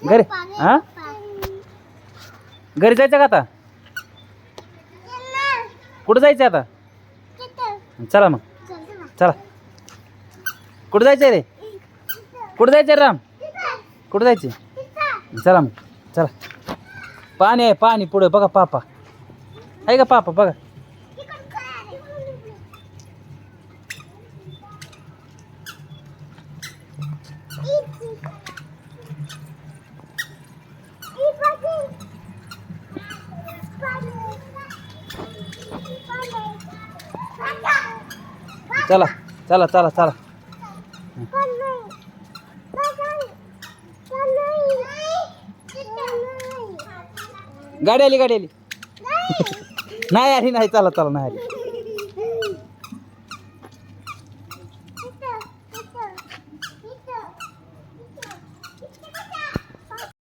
घरी हा घरी जायचं का आता कुठं जायचं आता चला मग चला कुठं जायचं रे कुठं जायचं रे राम कुठं जायचं चला मग चला पाणी आहे पाणी पुढे बघा पापा आहे का पापा बघा चला चला चला चला गाडी आली नाही आली नाही चला चला नाही आली